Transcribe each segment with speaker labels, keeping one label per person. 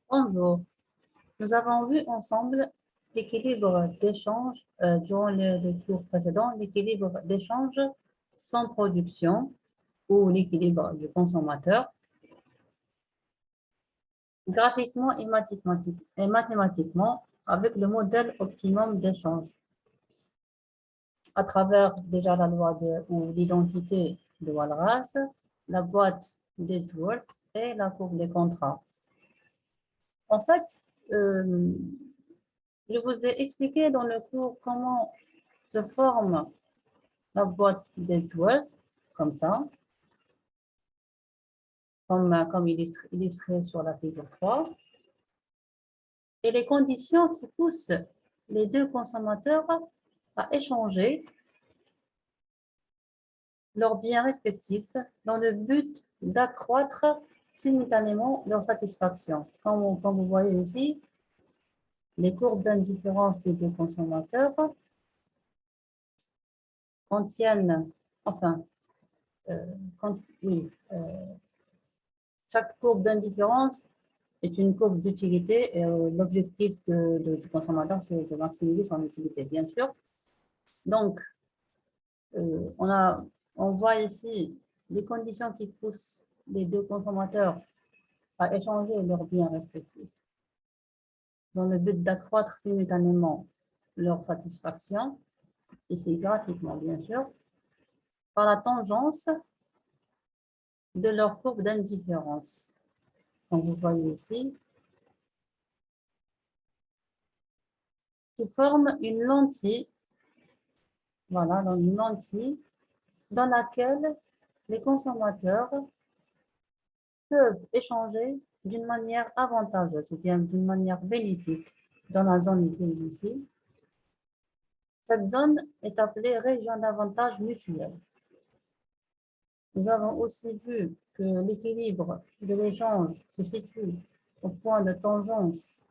Speaker 1: Bonjour, nous avons vu ensemble l'équilibre d'échange durant le cours précédent, l'équilibre d'échange sans production ou l'équilibre du consommateur, graphiquement et mathématiquement avec le modèle optimum d'échange à travers déjà la loi ou l'identité de Walras, la boîte d'Edgeworth et la courbe des contrats. En fait, je vous ai expliqué dans le cours comment se forme la boîte d'Edgeworth, comme ça, comme illustré sur la figure 3, et les conditions qui poussent les deux consommateurs à échanger leurs biens respectifs dans le but d'accroître simultanément leur satisfaction. Comme vous voyez ici, les courbes d'indifférence des deux consommateurs contiennent, enfin, oui, chaque courbe d'indifférence est une courbe d'utilité et l'objectif du consommateur, c'est de maximiser son utilité, bien sûr. Donc, on voit ici les conditions qui poussent les deux consommateurs à échanger leurs biens respectifs dans le but d'accroître simultanément leur satisfaction, ici graphiquement bien sûr, par la tangence de leur courbe d'indifférence. Comme vous voyez ici, qui forme une lentille, voilà, dans une lentille dans laquelle les consommateurs peuvent échanger d'une manière avantageuse ou bien d'une manière bénéfique dans la zone grise ici. Cette zone est appelée région d'avantage mutuel. Nous avons aussi vu que l'équilibre de l'échange se situe au point de tangence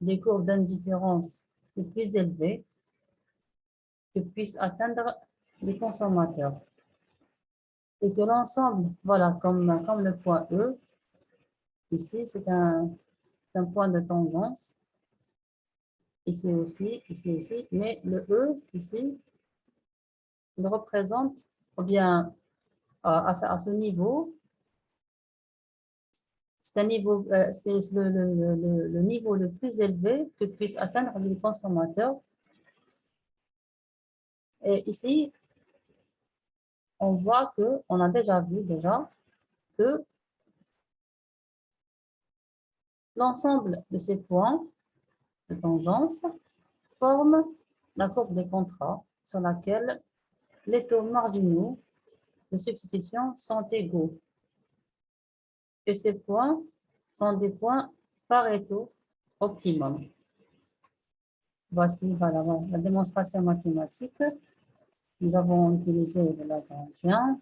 Speaker 1: des courbes d'indifférence les plus élevées que puissent atteindre les consommateurs. Et que l'ensemble, voilà, comme le point E, ici c'est un point de tangence, ici aussi, mais le E, ici, il représente, ou bien à ce niveau, c'est le niveau le plus élevé que puisse atteindre les consommateurs. Et ici, on voit que, on a déjà vu que l'ensemble de ces points de tangence forment la courbe des contrats sur laquelle les taux marginaux de substitution sont égaux. Et ces points sont des points Pareto optimum. Voici voilà, la démonstration mathématique. Nous avons utilisé le Lagrangien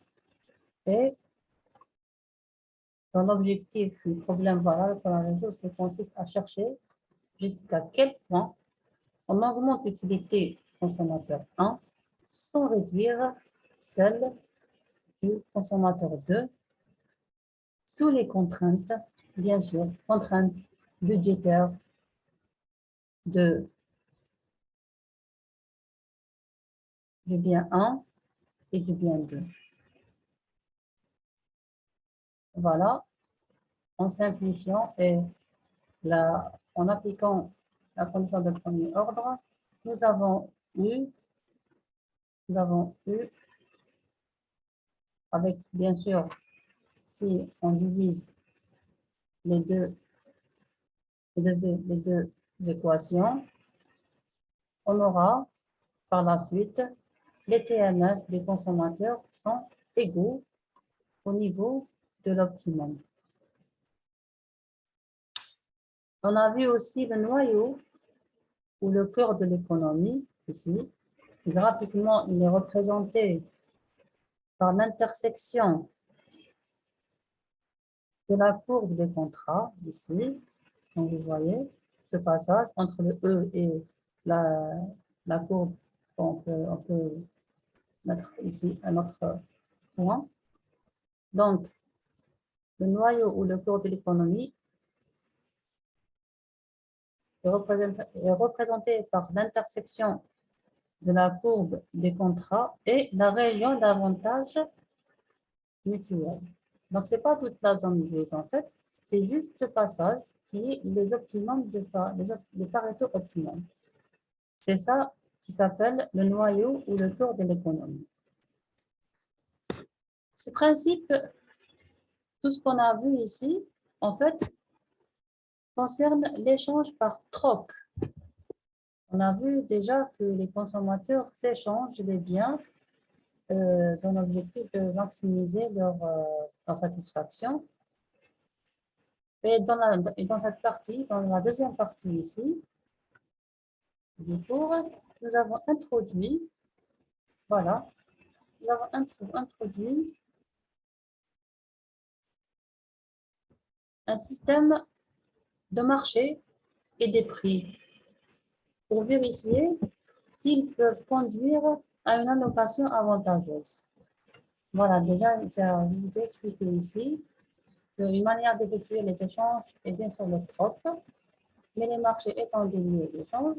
Speaker 1: et dans l'objectif du problème voilà, pour la résoudre, c'est consiste à chercher jusqu'à quel point on augmente l'utilité du consommateur 1 sans réduire celle du consommateur 2 sous les contraintes, bien sûr, contraintes budgétaires du bien 1 et du bien 2. Voilà, en simplifiant et en appliquant la condition de premier ordre, nous avons eu, avec bien sûr, si on divise les deux équations, on aura par la suite les TMS des consommateurs sont égaux au niveau de l'optimum. On a vu aussi le noyau ou le cœur de l'économie ici. Graphiquement, il est représenté par l'intersection de la courbe des contrats ici. Donc vous voyez ce passage entre le E et la courbe. On peut mettre ici un autre point. Donc, le noyau ou le cœur de l'économie est représenté par l'intersection de la courbe des contrats et la région d'avantage mutuel. Donc, ce n'est pas toute la zone grise, en fait. C'est juste ce passage qui est les optimums de Pareto optimum. C'est ça qui s'appelle le noyau ou le cœur de l'économie. Ce principe, tout ce qu'on a vu ici, en fait, concerne l'échange par troc. On a vu déjà que les consommateurs s'échangent des biens dans l'objectif de maximiser leur satisfaction. Et dans cette partie, dans la deuxième partie ici, du cours, nous avons introduit, voilà, nous avons introduit un système de marché et des prix pour vérifier s'ils peuvent conduire à une allocation avantageuse. Voilà, déjà, j'ai expliqué ici qu'une manière d'effectuer les échanges est bien sûr le troc, mais les marchés étant des lieux d'échange,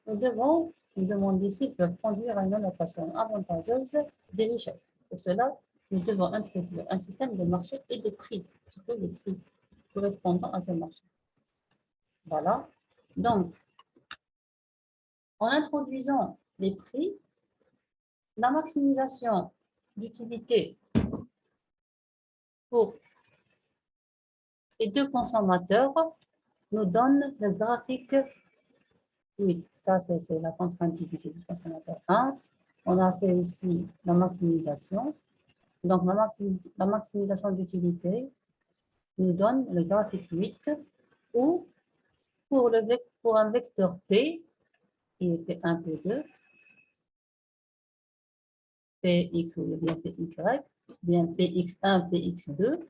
Speaker 1: nous devons nous demander s'ils peuvent conduire à une allocation avantageuse des richesses. Pour cela, nous devons introduire un système de marché et des prix, surtout des prix correspondant à ces marchés. Voilà. Donc, en introduisant les prix, la maximisation d'utilité pour les deux consommateurs nous donne le graphique 8. Ça, c'est la contrainte d'utilité du consommateur 1. On a fait ici la maximisation. Donc, la maximisation d'utilité nous donne le graphique 8 où, pour un vecteur P, qui est P1, P2, Px ou bien Py, bien Px1, Px2,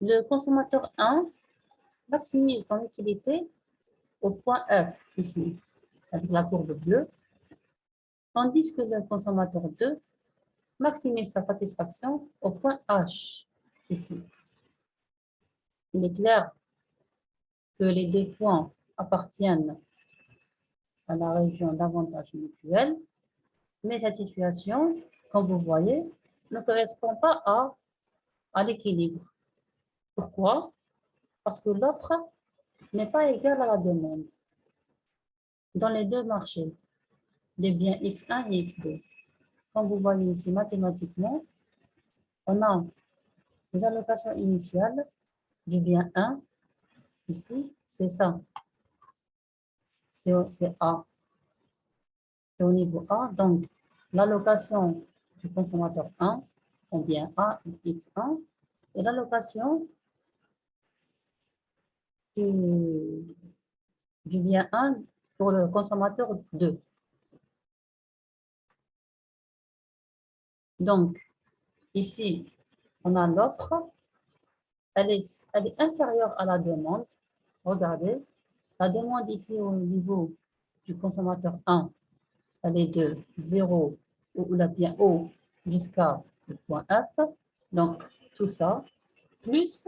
Speaker 1: le consommateur 1 maximise son utilité au point F, ici, avec la courbe bleue, tandis que le consommateur 2 maximise sa satisfaction au point H, ici. Il est clair que les deux points appartiennent à la région d'avantage mutuel, mais cette situation, comme vous voyez, ne correspond pas à l'équilibre. Pourquoi? Parce que l'offre n'est pas égale à la demande dans les deux marchés, des biens X1 et X2. Comme vous voyez ici, mathématiquement, on a les allocations initiales du bien 1, ici, c'est ça, c'est A, c'est au niveau A, donc l'allocation du consommateur 1, au bien A, X1, et l'allocation du bien 1 pour le consommateur 2. Donc, ici, on a l'offre, elle est inférieure à la demande. Regardez, la demande ici au niveau du consommateur 1, elle est de 0 ou la bien O jusqu'à le point F. Donc, tout ça, plus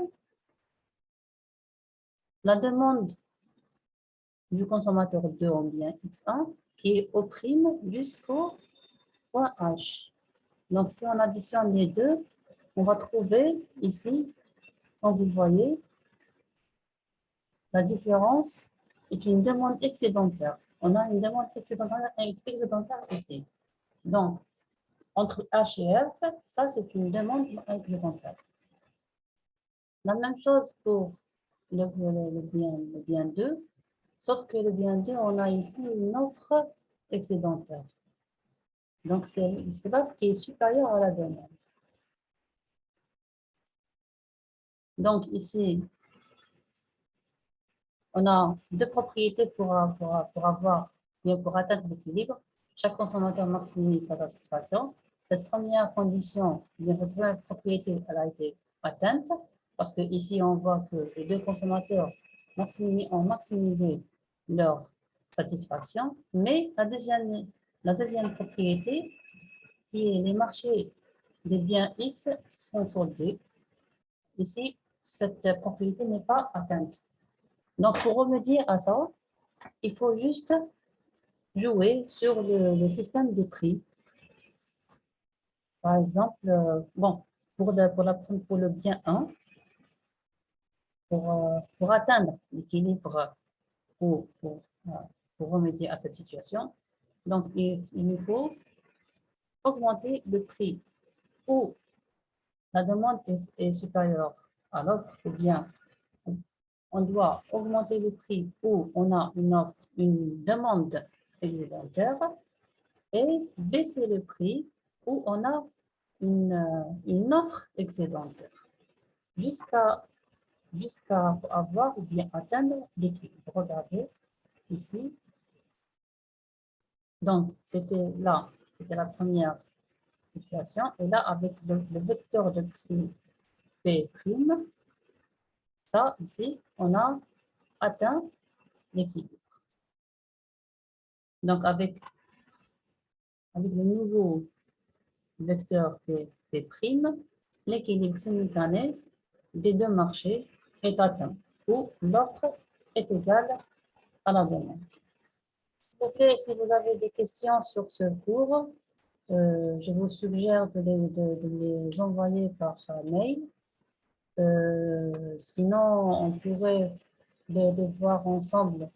Speaker 1: la demande du consommateur 2 en bien X1 qui est au prime jusqu'au point H. Donc, si on additionne les deux, on va trouver ici, comme vous voyez, la différence est une demande excédentaire. On a une demande excédentaire ici. Donc, entre H et F, ça c'est une demande excédentaire. La même chose pour le bien 2, sauf que le bien 2, on a ici une offre excédentaire. Donc, c'est l'offre qui est supérieure à la demande. Donc, ici, on a deux propriétés pour atteindre l'équilibre. Chaque consommateur maximise sa satisfaction. Cette première condition, cette première propriété, elle a été atteinte parce que ici on voit que les deux consommateurs ont maximisé leur satisfaction. Mais la deuxième propriété, qui est les marchés des biens X sont soldés. Ici, cette propriété n'est pas atteinte. Donc, pour remédier à ça, il faut juste jouer sur le système de prix. Par exemple, bon, pour le bien 1, pour atteindre l'équilibre euh, pour remédier à cette situation, donc il nous faut augmenter le prix où la demande est supérieure à l'offre, ou bien on doit augmenter le prix où on a une demande excédentaire et baisser le prix où on a une offre excédentaire jusqu'à avoir ou bien atteindre l'équilibre. Regardez ici. Donc, c'était la première situation. Et là, avec le vecteur de prix P', ça, ici, on a atteint l'équilibre. Donc, avec le nouveau vecteur P', l'équilibre simultané des deux marchés est atteint, où l'offre est égale à la demande. S'il vous plaît, si vous avez des questions sur ce cours, je vous suggère de les envoyer par mail. Sinon, on pourrait les voir ensemble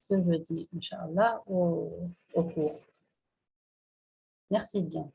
Speaker 1: ce jeudi, Inch'Allah, au cours. Merci bien.